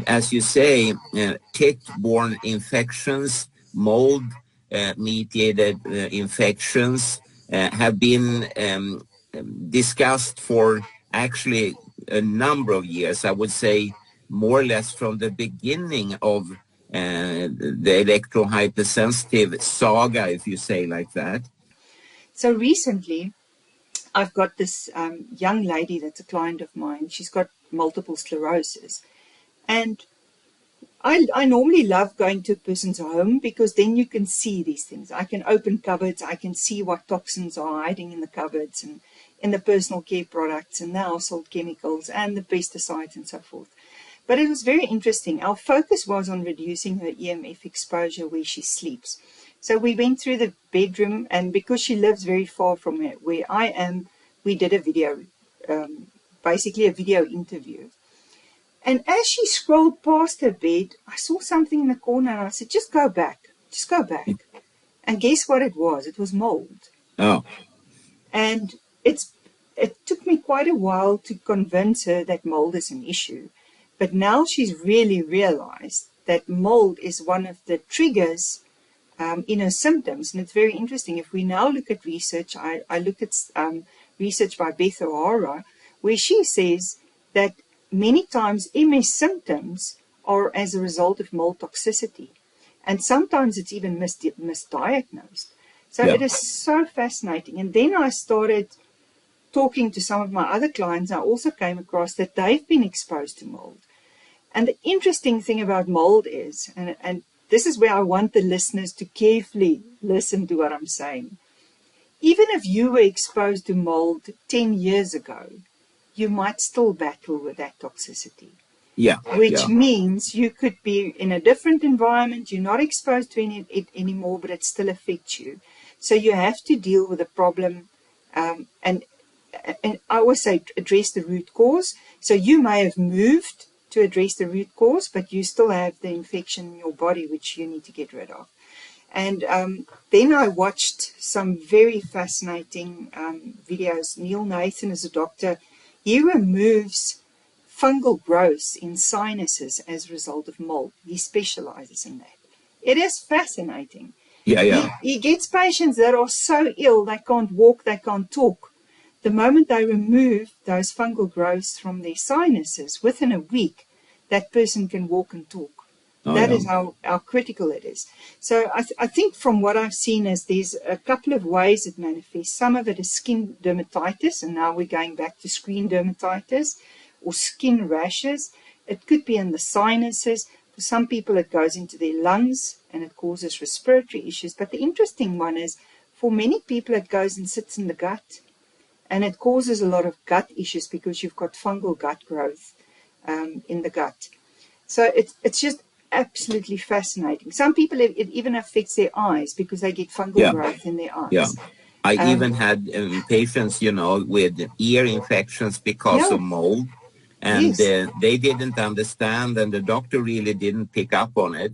as you say, tick-borne infections, mold-mediated infections have been discussed for actually a number of years. I would say more or less from the beginning of the electrohypersensitive saga, if you say like that. So recently, I've got this young lady that's a client of mine. She's got multiple sclerosis. And I normally love going to a person's home because then you can see these things. I can open cupboards. I can see what toxins are hiding in the cupboards and in the personal care products and the household chemicals and the pesticides and so forth. But it was very interesting. Our focus was on reducing her EMF exposure where she sleeps. So we went through the bedroom, and because she lives very far from where I am, we did a video, basically a video interview. And as she scrolled past her bed, I saw something in the corner and I said, just go back. And guess what it was? It was mold. Oh. And it took me quite a while to convince her that mold is an issue. But now she's really realized that mold is one of the triggers in her symptoms. And it's very interesting. If we now look at research, I look at research by Beth O'Hara, where she says that many times MS symptoms are as a result of mold toxicity. And sometimes it's even misdiagnosed. So It is so fascinating. And then I started talking to some of my other clients. I also came across that they've been exposed to mold. And the interesting thing about mold is, and this is where I want the listeners to carefully listen to what I'm saying. Even if you were exposed to mold 10 years ago, you might still battle with that toxicity. Which means you could be in a different environment, you're not exposed to it anymore, but it still affects you. So you have to deal with the problem, and I always say address the root cause. So you may have moved to address the root cause, but you still have the infection in your body, which you need to get rid of. And then I watched some very fascinating videos. Neil Nathan is a doctor. He removes fungal growths in sinuses as a result of mold. He specializes in that. It is fascinating. He gets patients that are so ill, they can't walk, they can't talk. The moment they remove those fungal growths from their sinuses, within a week, that person can walk and talk. That is how critical it is. So I think from what I've seen is there's a couple of ways it manifests. Some of it is skin dermatitis, and now we're going back to screen dermatitis, or skin rashes. It could be in the sinuses. For some people it goes into their lungs and it causes respiratory issues. But the interesting one is for many people it goes and sits in the gut, and it causes a lot of gut issues because you've got fungal gut growth in the gut. So it's just absolutely fascinating. Some people, it even affects their eyes because they get fungal growth in their eyes. I even had patients, with ear infections because of mold, and they didn't understand, and the doctor really didn't pick up on it.